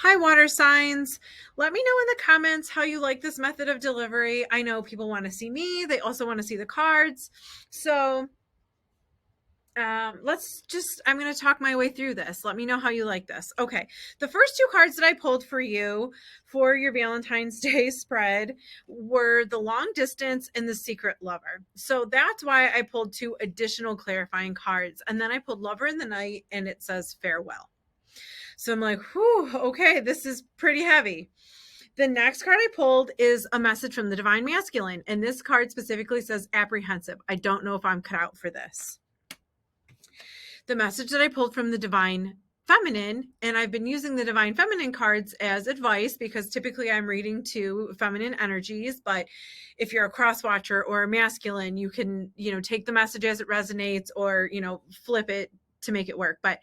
Hi, water signs. Let me know in the comments how you like this method of delivery. I know people want to see me. They also want to see the cards. So I'm going to talk my way through this. Let me know how you like this. Okay. The first two cards that I pulled for you for your Valentine's Day spread were the long distance and the secret lover. So that's why I pulled two additional clarifying cards. And then I pulled lover in the night and it says farewell. So I'm like, whew, okay, this is pretty heavy. The next card I pulled is a message from the divine masculine. And this card specifically says apprehensive. I don't know if I'm cut out for this. The message that I pulled from the divine feminine, and I've been using the divine feminine cards as advice because typically I'm reading to feminine energies, but if you're a cross watcher or a masculine, you can, take the message as it resonates or, flip it to make it work. But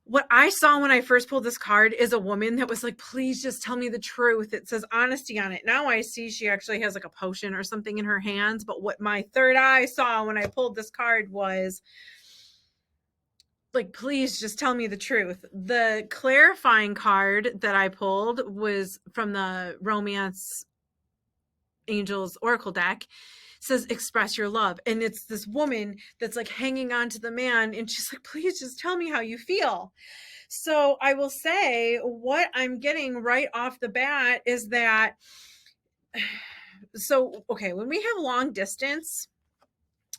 what I saw when I first pulled this card is a woman that was like, please just tell me the truth. It says honesty on it. Now I see she actually has like a potion or something in her hands. But what my third eye saw when I pulled this card was like, please just tell me the truth. The clarifying card that I pulled was from the Romance Angels Oracle deck. Says express your love, and it's this woman that's like hanging on to the man, and she's like, please just tell me how you feel. So I will say what I'm getting right off the bat is that when we have long distance,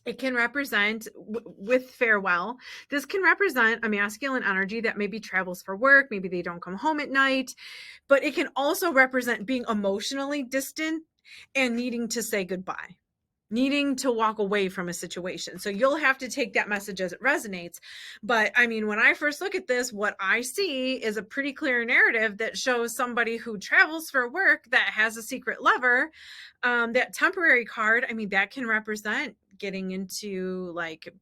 it can represent with farewell, this can represent a masculine energy that maybe travels for work, maybe they don't come home at night, but it can also represent being emotionally distant and needing to say goodbye, needing to walk away from a situation. So you'll have to take that message as it resonates. But I mean, when I first look at this, what I see is a pretty clear narrative that shows somebody who travels for work that has a secret lover. That temporary card, I mean, that can represent getting into like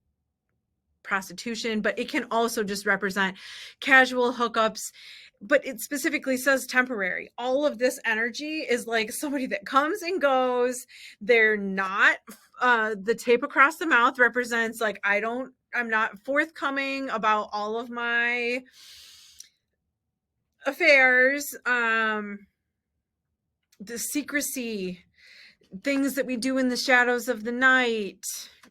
prostitution, but it can also just represent casual hookups. But it specifically says temporary. All of this energy is like somebody that comes and goes. They're not, the tape across the mouth represents like, I'm not forthcoming about all of my affairs. The secrecy, things that we do in the shadows of the night.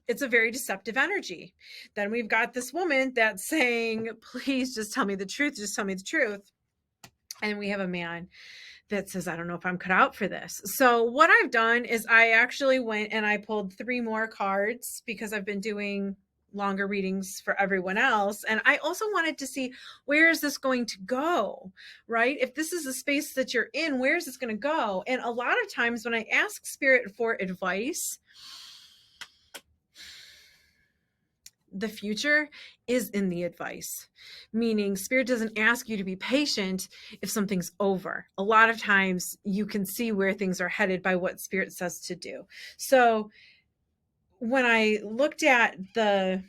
It's a very deceptive energy. Then we've got this woman that's saying, please just tell me the truth. Just tell me the truth. And we have a man that says, I don't know if I'm cut out for this. So what I've done is I actually went and I pulled 3 more cards because I've been doing longer readings for everyone else. And I also wanted to see, where is this going to go, right? If this is a space that you're in, where is this going to go? And a lot of times when I ask spirit for advice, the future is in the advice, meaning spirit doesn't ask you to be patient if something's over. A lot of times you can see where things are headed by what spirit says to do. So when I looked at the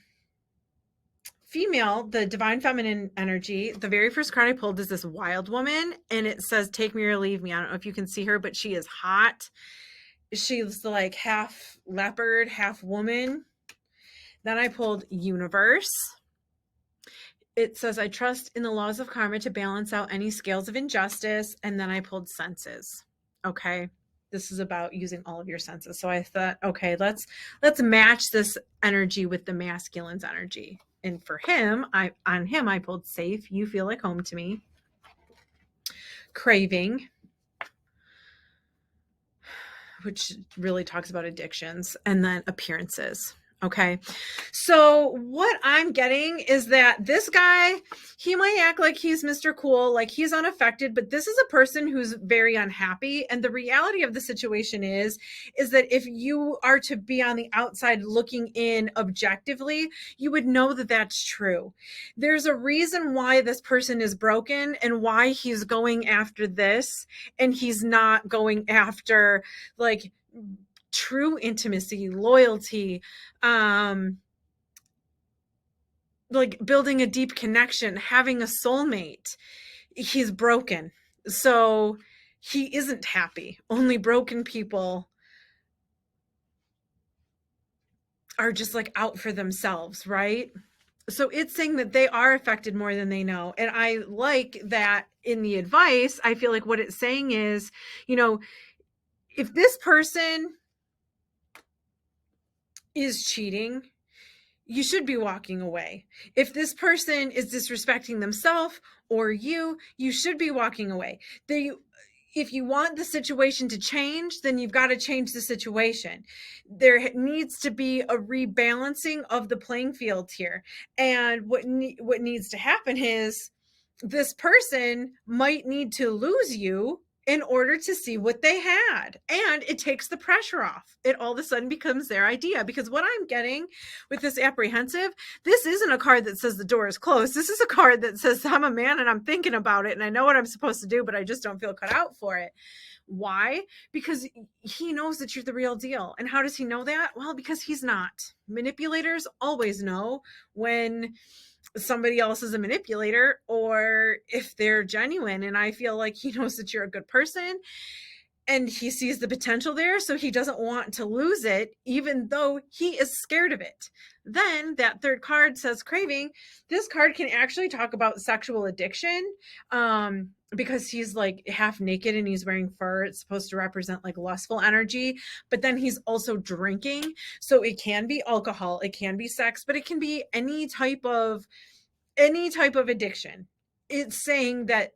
female, the divine feminine energy, the very first card I pulled is this wild woman, and it says, take me or leave me. I don't know if you can see her, but she is hot. She's like half leopard, half woman. Then I pulled universe. It says, I trust in the laws of karma to balance out any scales of injustice. And then I pulled senses. Okay. This is about using all of your senses. So I thought, okay, let's match this energy with the masculine's energy. And for him, I pulled safe. You feel like home to me. Craving, which really talks about addictions, and then appearances. Okay. So what I'm getting is that this guy, he might act like he's Mr. Cool, like he's unaffected, but this is a person who's very unhappy. And the reality of the situation is that if you are to be on the outside looking in objectively, you would know that that's true. There's a reason why this person is broken and why he's going after this, and he's not going after like true intimacy, loyalty, like building a deep connection, having a soulmate. He's broken. So he isn't happy. Only broken people are just like out for themselves, right? So it's saying that they are affected more than they know. And I like that in the advice. I feel like what it's saying is, you know, if this person is cheating, you should be walking away. If this person is disrespecting themselves or you should be walking away. If you want the situation to change, then you've got to change the situation. There needs to be a rebalancing of the playing field here. And what needs to happen is this person might need to lose you in order to see what they had. And it takes the pressure off. It all of a sudden becomes their idea. Because what I'm getting with this apprehensive, this isn't a card that says the door is closed. This is a card that says I'm a man and I'm thinking about it and I know what I'm supposed to do, but I just don't feel cut out for it. Why? Because he knows that you're the real deal. And how does he know that? Well, because he's not. Manipulators always know when somebody else is a manipulator or if they're genuine. And I feel like he knows that you're a good person and he sees the potential there. So he doesn't want to lose it, even though he is scared of it. Then that third card says craving. This card can actually talk about sexual addiction. Because he's like half naked and he's wearing fur. It's supposed to represent like lustful energy, but then he's also drinking. So it can be alcohol, it can be sex, but it can be any type of addiction. It's saying that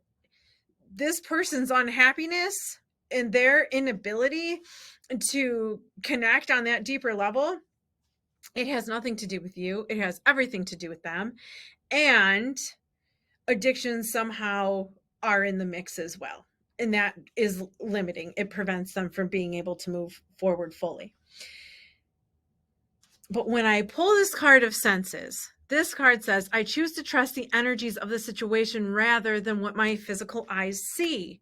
this person's unhappiness and their inability to connect on that deeper level, it has nothing to do with you. It has everything to do with them. And addictions somehow are in the mix as well. And that is limiting. It prevents them from being able to move forward fully. But when I pull this card of senses, this card says, I choose to trust the energies of the situation rather than what my physical eyes see.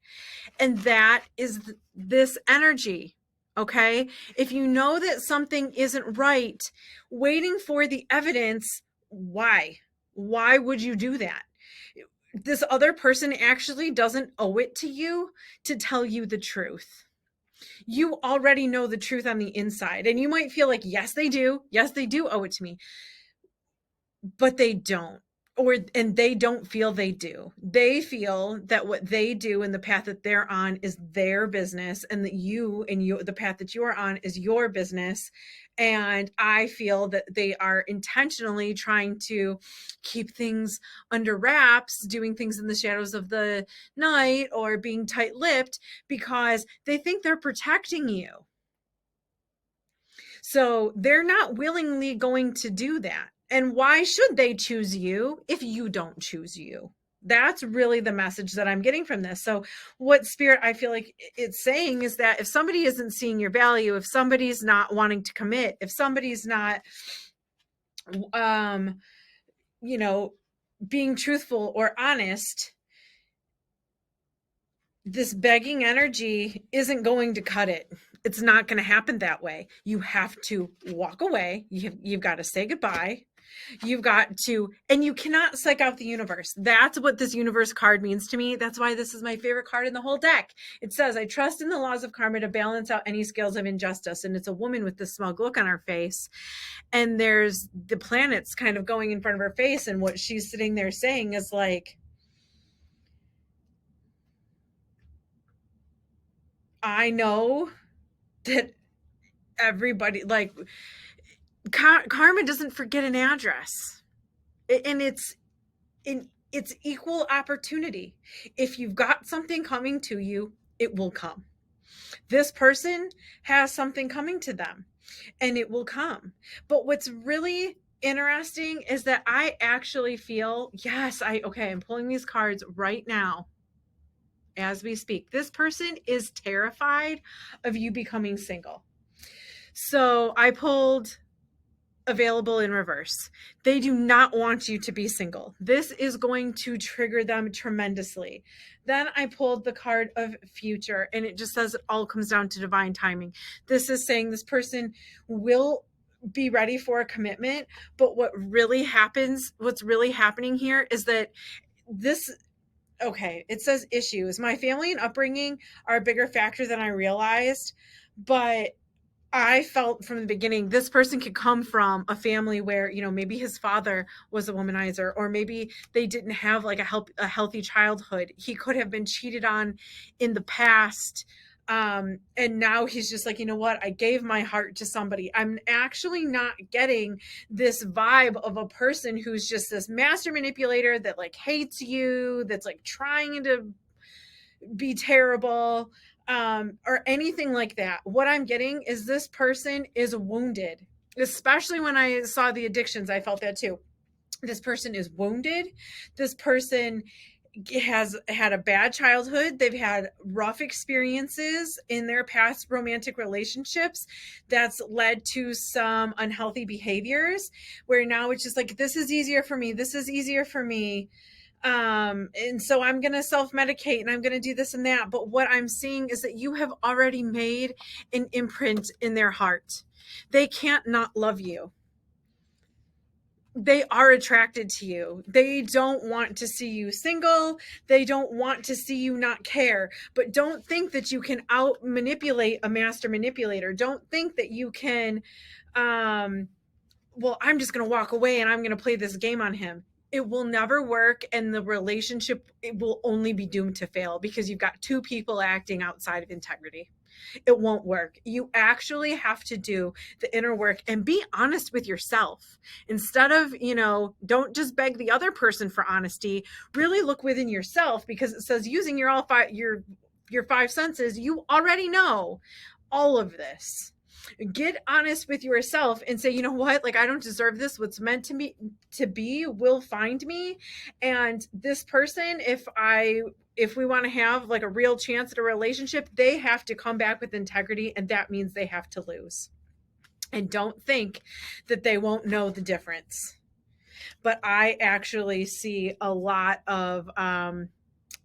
And that is this energy. Okay. If you know that something isn't right, waiting for the evidence, why? Why would you do that? This other person actually doesn't owe it to you to tell you the truth. You already know the truth on the inside. And you might feel like, yes, they do. Yes, they do owe it to me. But they don't. And they don't feel they do. They feel that what they do and the path that they're on is their business, and that the path that you are on is your business. And I feel that they are intentionally trying to keep things under wraps, doing things in the shadows of the night or being tight-lipped because they think they're protecting you. So they're not willingly going to do that. And why should they choose you if you don't choose you? That's really the message that I'm getting from this. So what Spirit, I feel like it's saying is that if somebody isn't seeing your value, if somebody's not wanting to commit, if somebody's not, being truthful or honest, this begging energy isn't going to cut it. It's not going to happen that way. You have to walk away. You've got to say goodbye. You've got to, and you cannot psych out the universe. That's what this universe card means to me. That's why this is my favorite card in the whole deck. It says, I trust in the laws of karma to balance out any scales of injustice. And it's a woman with this smug look on her face. And there's the planets kind of going in front of her face. And what she's sitting there saying is like, I know that everybody, like, karma doesn't forget an address, and it's equal opportunity. If you've got something coming to you, it will come. This person has something coming to them and it will come. But what's really interesting is that I actually feel, yes, I'm pulling these cards right now as we speak. This person is terrified of you becoming single. So I pulled available in reverse. They do not want you to be single. This is going to trigger them tremendously. Then I pulled the card of future, and it just says it all comes down to divine timing. This is saying this person will be ready for a commitment, but what's really happening here is that it says issues. My family and upbringing are a bigger factor than I realized, but I felt from the beginning this person could come from a family where, maybe his father was a womanizer, or maybe they didn't have like a healthy childhood. He could have been cheated on in the past. And now he's just like, you know what? I gave my heart to somebody. I'm actually not getting this vibe of a person who's just this master manipulator that like hates you, that's like trying to be terrible, or anything like that. What I'm getting is this person is wounded. Especially when I saw the addictions, I felt that too. This person is wounded. This person has had a bad childhood. They've had rough experiences in their past romantic relationships that's led to some unhealthy behaviors, where now it's just like, this is easier for me. This is easier for me. And so I'm going to self-medicate and I'm going to do this and that. But what I'm seeing is that you have already made an imprint in their heart. They can't not love you. They are attracted to you. They don't want to see you single. They don't want to see you not care. But don't think that you can out manipulate a master manipulator. Don't think that you can, well, I'm just going to walk away and I'm going to play this game on him. It will never work, and the relationship, it will only be doomed to fail because you've got two people acting outside of integrity. It won't work. You actually have to do the inner work and be honest with yourself. Instead of, don't just beg the other person for honesty. Really look within yourself, because it says using your five senses, you already know all of this. Get honest with yourself and say, you know what, like, I don't deserve this. What's meant to be will find me. And this person, if we want to have like a real chance at a relationship, they have to come back with integrity, and that means they have to lose. And don't think that they won't know the difference. But I actually see a lot of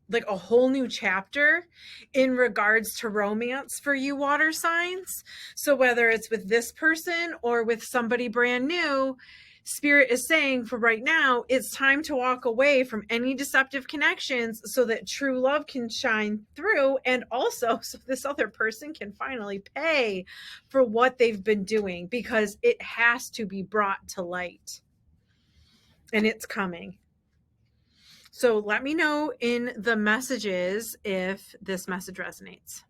like a whole new chapter in regards to romance for you water signs. So whether it's with this person or with somebody brand new, Spirit is saying for right now, it's time to walk away from any deceptive connections so that true love can shine through, and also so this other person can finally pay for what they've been doing, because it has to be brought to light. And it's coming. So let me know in the messages if this message resonates.